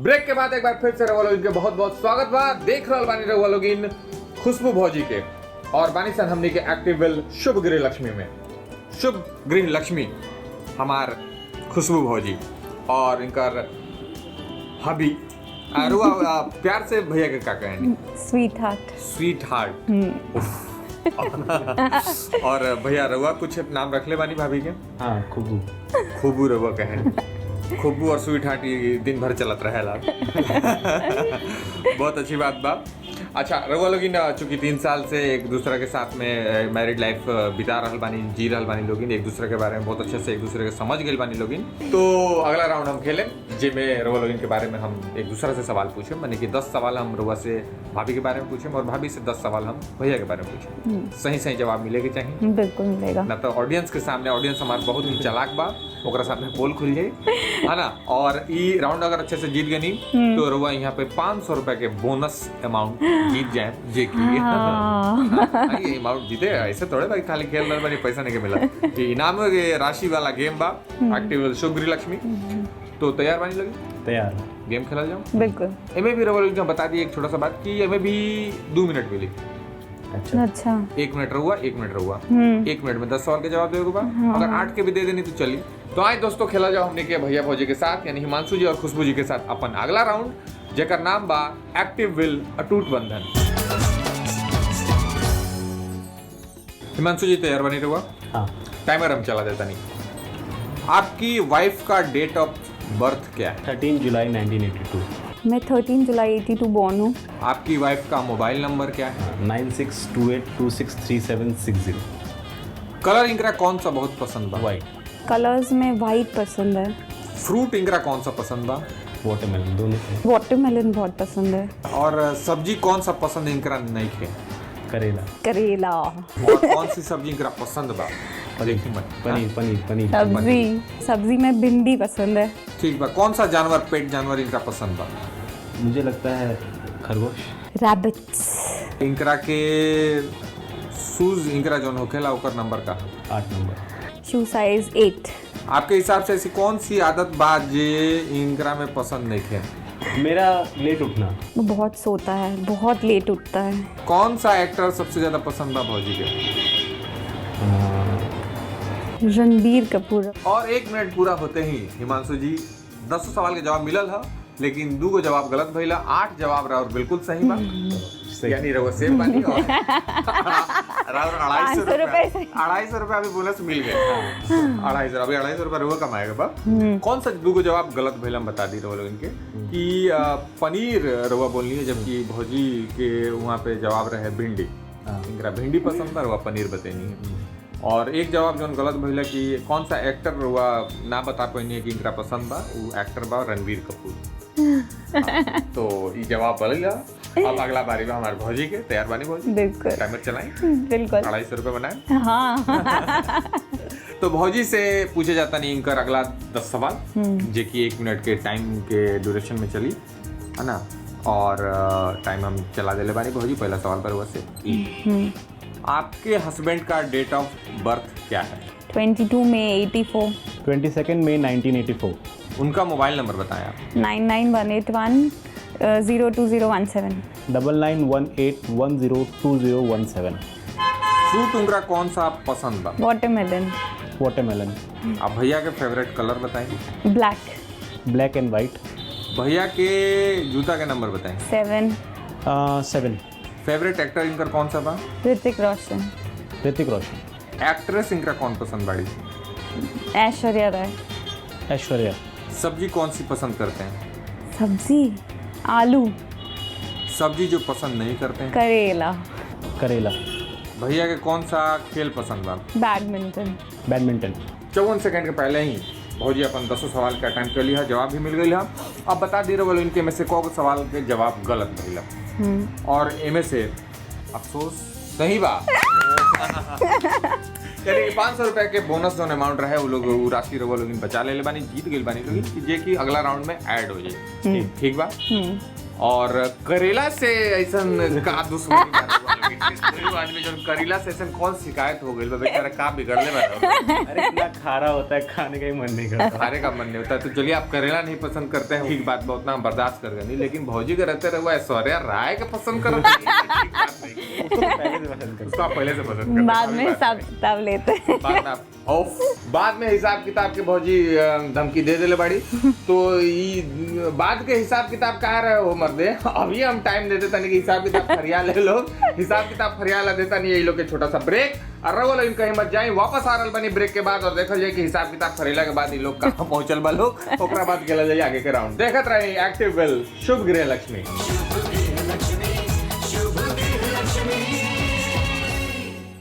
Break के बाद एक बार फिर से रउआ लोगिन के बहुत बहुत स्वागत बा। देख रहल बानी रउआ लोगिन खुशबू भौजी के और बानी सन हमनी के एक्टिव वेल शुभ गृह लक्ष्मी में। शुभ गृह लक्ष्मी हमार खुशबू भौजी और इनकर हबी रुआ प्यार से भैया के का कहें? Sweet heart. Sweet heart. और भैया रउआ कुछ नाम रखले बानी भाभी के? हाँ, खूबू। खूबू रउआ कहें। खूबू और स्वीट हार्ट ये दिन भर चलत रहेला। बहुत अच्छी बात बा। अच्छा रउआ लोगिन चूंकि 3 साल से एक दूसरे के साथ में मैरिड लाइफ बिता रहल बानी, जी रहल बानी लोगिन, एक दूसरे के बारे में बहुत अच्छे से एक दूसरे के समझ गए बानी लोगिन। तो अगला राउंड हम खेलें जिसमें रउआ लोगिन के बारे में हम एक दूसरे से सवाल पूछे, माने कि 10 सवाल हम रउआ से भाभी के बारे में पूछे और भाभी से 10 सवाल हम भैया के बारे में पूछे। सही सही जवाब मिलेगा चाहिए? बिल्कुल मिलेगा। ना तो ऑडियंस के सामने, ऑडियंस हमारे बहुत ही चालाक बा, ओकरा सामने पोल खुल जाए है ना। और ये राउंड अगर अच्छे से जीत गनी तो रउआ यहाँ पे 500 रुपए के बोनस अमाउंट जीत जाए। जे की ये अमाउंट जीते ऐसे थोड़े भाई खाली खेल रहे बानी पैसा नहीं के मिला। ये इनाम के राशि वाला गेम बा एक्टिव शुभ गृह लक्ष्मी। तो तैयार बानी लगी? तैयार। गेम खेला जाओ? बिल्कुल। एमे भी रउआ लोग बता दी एक छोटा सा बात कि एमे भी 2 मिनट मिली। अच्छा 1 मिनट रहुआ 1 मिनट रहुआ 1 मिनट में 10 सवाल के जवाब देगा बा। अगर 8 के भी दे देनी तो चली। तो आए दोस्तों खेला जाओ हमने के भैया भौजी के साथ यानी हिमांशु जी और खुशबू जी के साथ अपन अगला राउंड जेकर नाम बा एक्टिव विल अटूट बंधन। हिमांशु जी तैयार बनी रहुआ? हाँ। टाइमर हम चला देता नहीं। आपकी वाइफ का डेट ऑफ बर्थ क्या है? 13 जुलाई 1982। मैं 13 जुलाई 82 बॉर्न हूँ। आपकी वाइफ का मोबाइल नंबर क्या है? 9628263760। कलर इंकरा कौन सा बहुत पसंद बा? वाइट। कलर्स में वाइट पसंद है। फ्रूट इंकरा कौन सा पसंद बा? वाटरमेलन। दोनों। वाटरमेलन बहुत पसंद है। और सब्जी कौन सा पसंद इंकरा नहीं खे? करेला। करेला। और कौन सी सब्जी इंकरा पसंद बा? पनीर। सब्जी में भिंडी पसंद है। ठीक बा। कौन सा जानवर पेट जानवर इनका पसंद बा? मुझे लगता है खरगोश। रैबिट्स। इनकरा के शूज इनकरा जोन होखेला ओकर नंबर का? 8 नंबर। शू साइज 8। आपके हिसाब से ऐसी कौन सी आदत बा जे इनकरा में पसंद नहीं खे? मेरा लेट उठना। वो बहुत सोता है, बहुत लेट उठता है। कौन सा एक्टर सबसे ज्यादा पसंद बा भौजी के? रणबीर कपूर। और 1 मिनट पूरा होते ही हिमांशु जी 10 सवाल के जवाब मिलल है लेकिन 2 गो जवाब गलत भइला। 8 जवाब रहा और बिल्कुल सही बा यानी रउआ सेफ बानी। और 250 रुपए अभी बोनस मिल गए। 250 अभी 250 रुपए रउआ कमाएगा बा। कौन सा 2 गो जवाब गलत भइला हम बता दी रउआ लोग इनके कि पनीर रउआ बोलनी है जबकि भौजी के वहाँ पे जवाब रहे भिंडी। इनकरा भिंडी पसंद बा, रउआ पनीर बतेनी है। और एक जवाब जो गलत भइला कि कौन सा एक्टर रुआ ना बता पानी है कि इनकरा पसंद बा, वो एक्टर बा रणबीर कपूर। तो ये जवाब बदल। अब अगला बारी में हमारे भौजी के तैयार बानी भौजी? बिल्कुल। टाइमर चलाएं? बिल्कुल। 250 रुपए बनाए। हाँ। तो भौजी से पूछे जाता नहीं इनका अगला 10 सवाल जो कि 1 मिनट के टाइम के ड्यूरेशन में चली है ना। और टाइम हम चला देले बानी भौजी। पहला सवाल पर वैसे आपके हस्बैंड का डेट ऑफ बर्थ क्या है? 22 मई 84। 22 मई 1984। उनका मोबाइल नंबर बताएं आप। 99181 02017। 9918102017। फ्रूट उनका कौन सा पसंद बा? वाटरमेलन। आप भैया के फेवरेट कलर बताएं। Black and white. भैया के जूता के नंबर बताएं। 7। फेवरेट एक्टर इनका कौन सा बा? ऋतिक रोशन। एक्ट्रेस इनका कौन पसंद बाड़ी? ऐश्वर्या। सब्जी कौन सी पसंद करते हैं? सब्जी आलू। सब्जी जो पसंद नहीं करते हैं? करेला। भैया के कौन सा खेल पसंद बा? बैडमिंटन। 54 सेकंड के पहले ही भौजी अपन 10 सवाल का टाइम कर लिया, जवाब भी मिल गई है। अब बता दे रहे बोलो इनके में से कौन सवाल के जवाब गलत भइला और इनमें से अफसोस सही बा। यानी 500 रुपए के बोनस जो अमाउंट रहे वो लोग वो राशि वो लोग बचा ले बानी, जीत गए बानी लोग जे कि अगला राउंड में ऐड हो जाए। ठीक बा। और करेला से ऐसा का दुश्मनी आदमी जो करेला से ऐसा कौन शिकायत हो गई बेचारा का बिगड़ले बा। अरे इतना खारा होता है, खाने का ही मन नहीं करता। खाने का मन नहीं होता तो चलिए आप करेला नहीं पसंद करते हैं ठीक बात बहुत ना हम बर्दाश्त कर गए लेकिन भौजी के रहते रहे ऐश्वर्या राय के पसंद करते हैं, ठीक बात नहीं। उसको तो पहले से पसंद करता उसको आप पहले से पसंद करते हैं, बाद अभी में बात हिसाब नहीं। किताब लेते हैं। बाद में हिसाब किताब के भौजी धमकी दे देले बाड़ी तो ई बाद के हिसाब किताब कहाँ रहे हो मर्दे, अभी हम टाइम दे देता नहीं कि हिसाब किताब फरिया ले लो, हिसाब किताब फरिया ला देता नहीं, ये लोग के छोटा सा ब्रेक और रहो लोग कहीं मत जाए, वापस आ रहल बनी ब्रेक के बाद और देखल जाए कि हिसाब किताब फरिला के बाद ये लोग कहाँ पहुंचल बा लोग, ओकरा बाद खेला जाए आगे के राउंड। देखत रही एक्टिव वेल शुभ गृह लक्ष्मी।